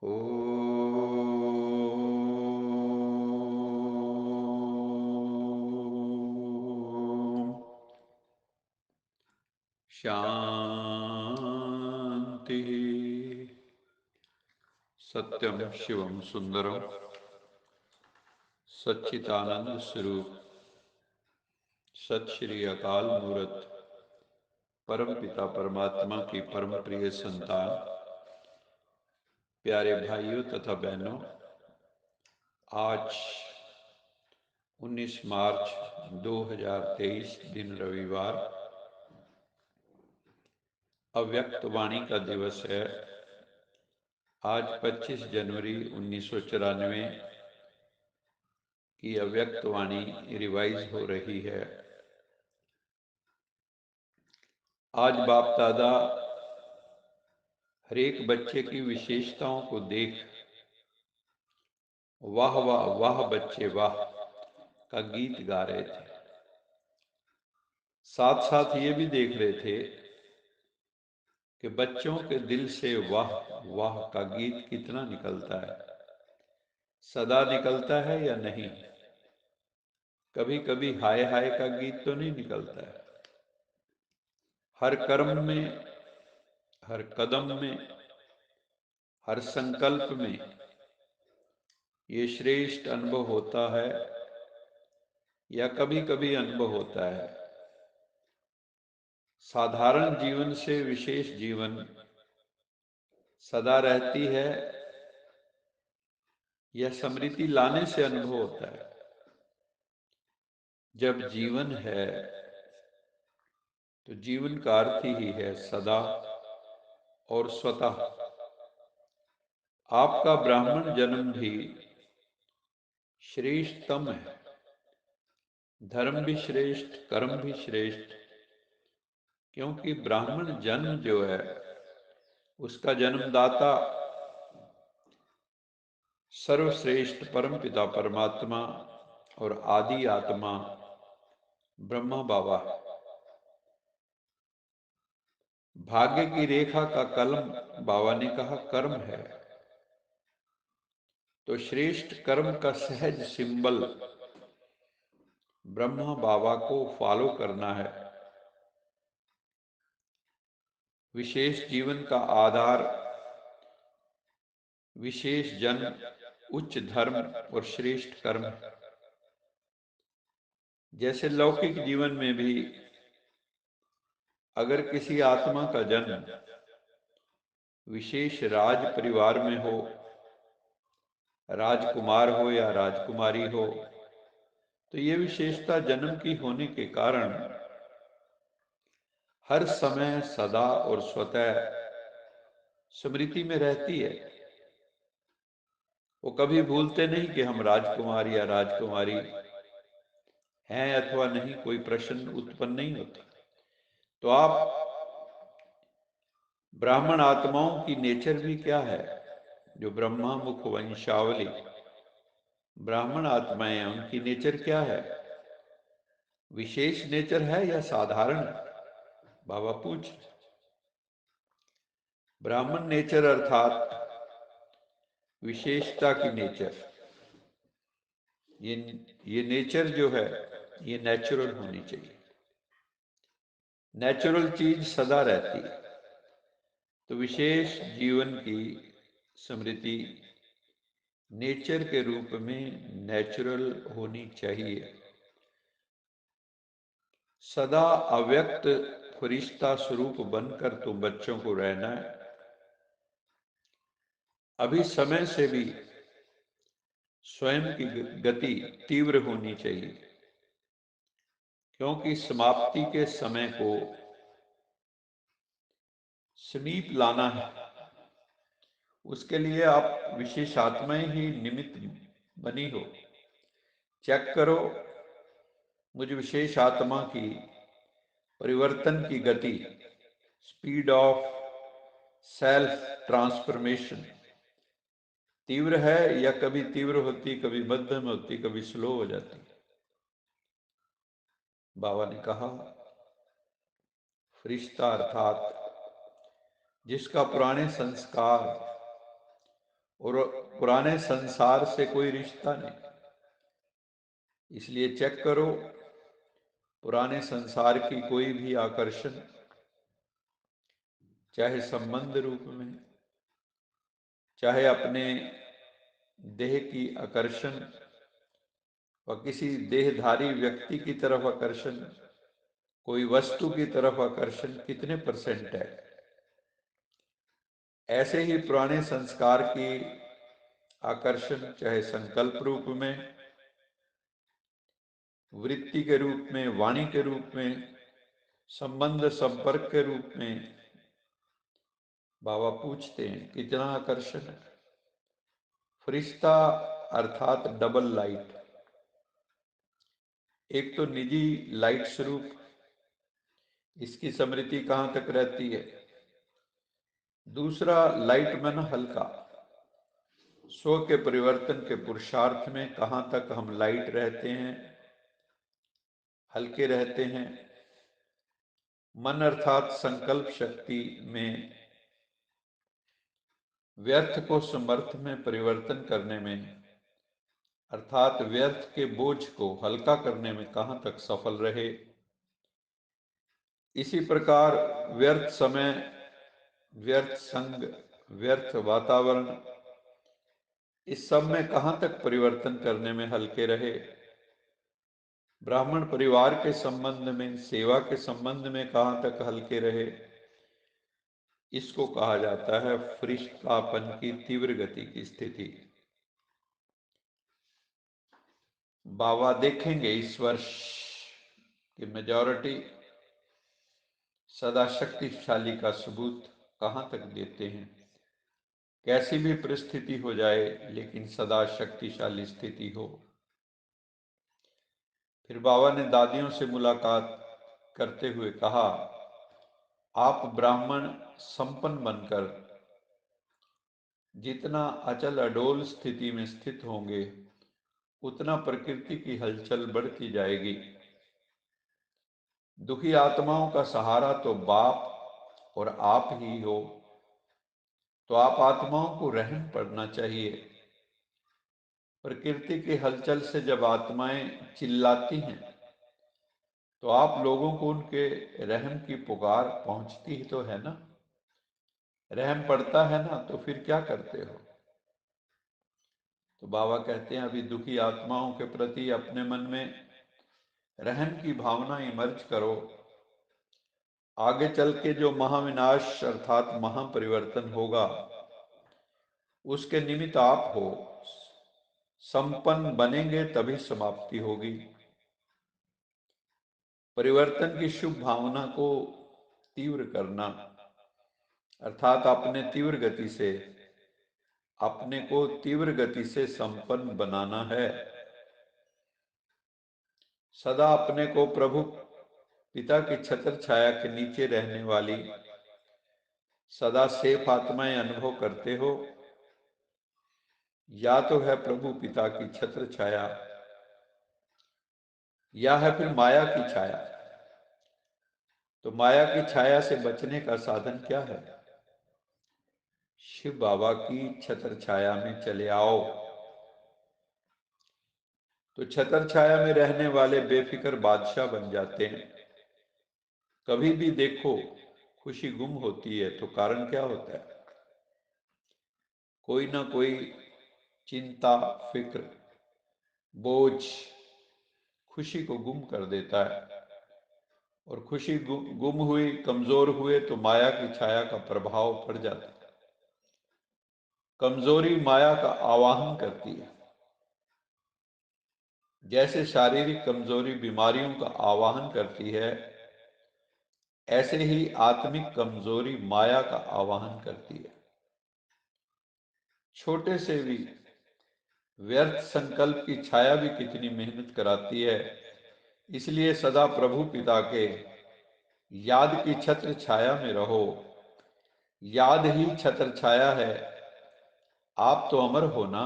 ओम शांति। सत्यम शिवम सुंदरम सच्चिदानंद स्वरूप सत श्री अकाल मूर्त परम पिता परमात्मा की परम प्रिय संतान, प्यारे भाइयों तथा बहनों, आज 19 मार्च 2023 दिन रविवार अव्यक्त वाणी का दिवस है। आज 25 जनवरी 1994 की अव्यक्त वाणी रिवाइज हो रही है। आज बाप दादा हर एक बच्चे की विशेषताओं को देख वाह वाह वाह बच्चे वाह का गीत गा रहे थे। साथ साथ ये भी देख रहे थे कि बच्चों के दिल से वाह वाह का गीत कितना निकलता है, सदा निकलता है या नहीं। कभी कभी हाय हाय का गीत तो नहीं निकलता है। हर कर्म में, हर कदम में, हर संकल्प में ये श्रेष्ठ अनुभव होता है या कभी कभी अनुभव होता है। साधारण जीवन से विशेष जीवन सदा रहती है, यह स्मृति लाने से अनुभव होता है। जब जीवन है तो जीवन का अर्थ ही है सदा और स्वतः। आपका ब्राह्मण जन्म भी श्रेष्ठतम है। धर्म भी श्रेष्ठ, कर्म भी श्रेष्ठ, क्योंकि ब्राह्मण जन्म जो है उसका जन्मदाता सर्वश्रेष्ठ परमपिता परमात्मा और आदि आत्मा ब्रह्मा बाबा है। भाग्य की रेखा का कलम बाबा ने कहा कर्म है, तो श्रेष्ठ कर्म का सहज सिंबल ब्रह्मा बाबा को फॉलो करना है। विशेष जीवन का आधार विशेष जन्म, उच्च धर्म और श्रेष्ठ कर्म है। जैसे लौकिक जीवन में भी अगर किसी आत्मा का जन्म विशेष राज परिवार में हो, राजकुमार हो या राजकुमारी हो, तो ये विशेषता जन्म की होने के कारण हर समय सदा और स्वतः स्मृति में रहती है। वो कभी भूलते नहीं कि हम राजकुमार या राजकुमारी हैं अथवा नहीं, कोई प्रश्न उत्पन्न नहीं होता। तो आप ब्राह्मण आत्माओं की नेचर भी क्या है, जो ब्रह्मा मुख वंशावली ब्राह्मण आत्माएं हैं, उनकी नेचर क्या है? विशेष नेचर है या साधारण? बाबा पूछ। ब्राह्मण नेचर अर्थात विशेषता की नेचर, ये नेचर जो है ये नेचुरल होनी चाहिए। नेचुरल चीज सदा रहती है, तो विशेष जीवन की स्मृति नेचर के रूप में नेचुरल होनी चाहिए। सदा अव्यक्त फरिश्ता स्वरूप बनकर तुम बच्चों को रहना है। अभी समय से भी स्वयं की गति तीव्र होनी चाहिए, क्योंकि समाप्ति के समय को समीप लाना है। उसके लिए आप विशेष आत्माएं ही निमित्त बनी हो। चेक करो मुझ विशेष आत्मा की परिवर्तन की गति, स्पीड ऑफ सेल्फ ट्रांसफॉर्मेशन तीव्र है या कभी तीव्र होती, कभी मध्यम होती, कभी स्लो हो जाती। बाबा ने कहा फरिश्ता अर्थात जिसका पुराने संस्कार और पुराने संसार से कोई रिश्ता नहीं। इसलिए चेक करो, पुराने संसार की कोई भी आकर्षण, चाहे संबंध रूप में, चाहे अपने देह की आकर्षण व किसी देहधारी व्यक्ति की तरफ आकर्षण, कोई वस्तु की तरफ आकर्षण कितने परसेंट है। ऐसे ही पुराने संस्कार की आकर्षण, चाहे संकल्प रूप में, वृत्ति के रूप में, वाणी के रूप में, संबंध संपर्क के रूप में, बाबा पूछते हैं कितना आकर्षण है। फरिश्ता अर्थात डबल लाइट, एक तो निजी लाइट स्वरूप, इसकी स्मृति कहाँ तक रहती है। दूसरा लाइट मन हल्का, स्व के परिवर्तन के पुरुषार्थ में कहाँ तक हम लाइट रहते हैं, हल्के रहते हैं। मन अर्थात संकल्प शक्ति में व्यर्थ को समर्थ में परिवर्तन करने में, अर्थात व्यर्थ के बोझ को हल्का करने में कहाँ तक सफल रहे। इसी प्रकार व्यर्थ समय, व्यर्थ संग, व्यर्थ वातावरण, इस सब में कहाँ तक परिवर्तन करने में हल्के रहे। ब्राह्मण परिवार के संबंध में, सेवा के संबंध में कहाँ तक हल्के रहे। इसको कहा जाता है फरिश्तापन की तीव्र गति की स्थिति। बाबा देखेंगे इस वर्ष की मेजॉरिटी सदा शक्तिशाली का सबूत कहाँ तक देते हैं। कैसी भी परिस्थिति हो जाए, लेकिन सदा शक्तिशाली स्थिति हो। फिर बाबा ने दादियों से मुलाकात करते हुए कहा, आप ब्राह्मण संपन्न बनकर जितना अचल अडोल स्थिति में स्थित होंगे, उतना प्रकृति की हलचल बढ़ती जाएगी। दुखी आत्माओं का सहारा तो बाप और आप ही हो, तो आप आत्माओं को रहम पड़ना चाहिए। प्रकृति की हलचल से जब आत्माएं चिल्लाती हैं, तो आप लोगों को उनके रहम की पुकार पहुंचती ही तो है ना, रहम पड़ता है ना, तो फिर क्या करते हो। तो बाबा कहते हैं अभी दुखी आत्माओं के प्रति अपने मन में रहम की भावना इमर्ज करो। आगे चल के जो महाविनाश अर्थात महापरिवर्तन होगा, उसके निमित्त आप हो। संपन्न बनेंगे तभी समाप्ति होगी। परिवर्तन की शुभ भावना को तीव्र करना, अर्थात अपने तीव्र गति से, अपने को तीव्र गति से संपन्न बनाना है। सदा अपने को प्रभु पिता की छत्र छाया के नीचे रहने वाली सदा सेफ आत्माएं अनुभव करते हो, या तो है प्रभु पिता की छत्र छाया, या है फिर माया की छाया। तो माया की छाया से बचने का साधन क्या है। शिव बाबा की छत्र छाया में चले आओ। तो छत्र छाया में रहने वाले बेफिक्र बादशाह बन जाते हैं। कभी भी देखो खुशी गुम होती है तो कारण क्या होता है। कोई ना कोई चिंता, फिक्र, बोझ खुशी को गुम कर देता है। और खुशी गुम हुई, कमजोर हुए तो माया की छाया का प्रभाव पड़ जाता है। कमजोरी माया का आवाहन करती है। जैसे शारीरिक कमजोरी बीमारियों का आवाहन करती है, ऐसे ही आत्मिक कमजोरी माया का आवाहन करती है। छोटे से भी व्यर्थ संकल्प की छाया भी कितनी मेहनत कराती है। इसलिए सदा प्रभु पिता के याद की छत्र छाया में रहो। याद ही छत्र छाया है। आप तो अमर हो ना,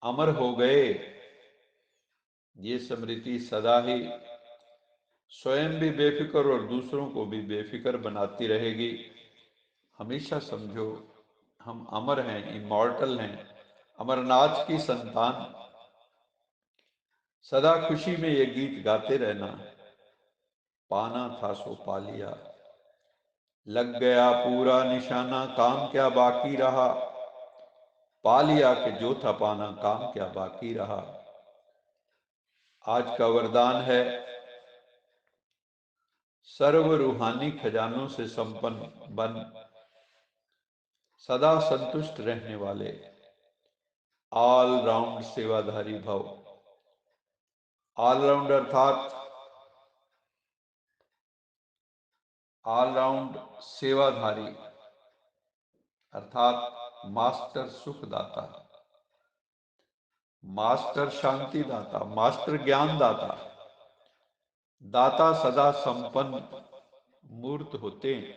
अमर हो गए। ये स्मृति सदा ही स्वयं भी बेफिक्र और दूसरों को भी बेफिक्र बनाती रहेगी। हमेशा समझो हम अमर हैं, इमॉर्टल हैं, अमरनाथ की संतान। सदा खुशी में ये गीत गाते रहना, पाना था सो पा लिया। लग गया पूरा निशाना, काम क्या बाकी रहा। पा लिया कि जो था पाना, काम क्या बाकी रहा। आज का वरदान है, सर्व रूहानी खजानों से संपन्न बन, सदा संतुष्ट रहने वाले, ऑल राउंड सेवाधारी भव। ऑल राउंड अर्थात ऑल राउंड सेवाधारी, अर्थात मास्टर सुखदाता, मास्टर शांति दाता, मास्टर ज्ञान दाता। दाता सदा संपन्न मूर्त होते हैं,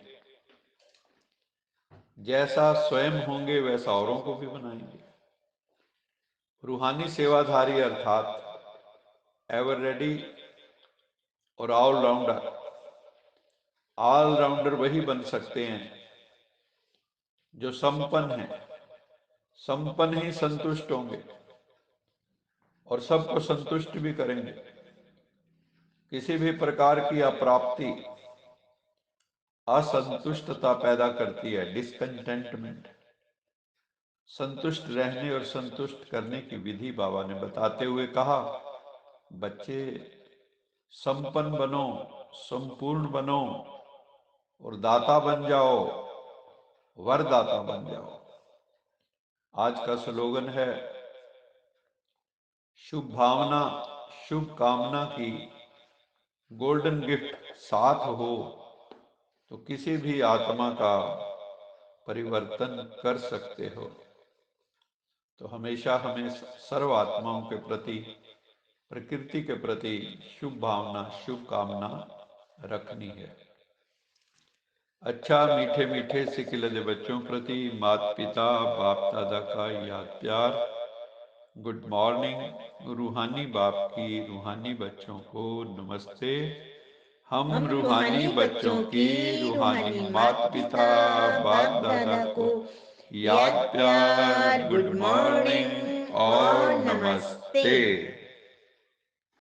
जैसा स्वयं होंगे वैसा औरों को भी बनाएंगे। रूहानी सेवाधारी अर्थात एवर रेडी और ऑलराउंडर। ऑलराउंडर वही बन सकते हैं जो संपन्न है, संपन्न ही संतुष्ट होंगे और सबको संतुष्ट भी करेंगे। किसी भी प्रकार की अप्राप्ति असंतुष्टता पैदा करती है, डिसकंटेंटमेंट। संतुष्ट रहने और संतुष्ट करने की विधि बाबा ने बताते हुए कहा, बच्चे संपन्न बनो, संपूर्ण बनो और दाता बन जाओ, वरदाता बन जाओ। आज का स्लोगन है, शुभ भावना शुभ कामना की गोल्डन गिफ्ट साथ हो तो किसी भी आत्मा का परिवर्तन कर सकते हो। तो हमेशा हमें सर्व आत्माओं के प्रति, प्रकृति के प्रति शुभ भावना, शुभ कामना रखनी है। अच्छा, मीठे मीठे सिखिलद बच्चों प्रति माता पिता बाप दादा का याद प्यार। Good morning. रूहानी बाप की रूहानी बच्चों को नमस्ते। हम रूहानी बच्चों की रूहानी माता पिता बाप दादा को याद प्यार, गुड मॉर्निंग और नमस्ते।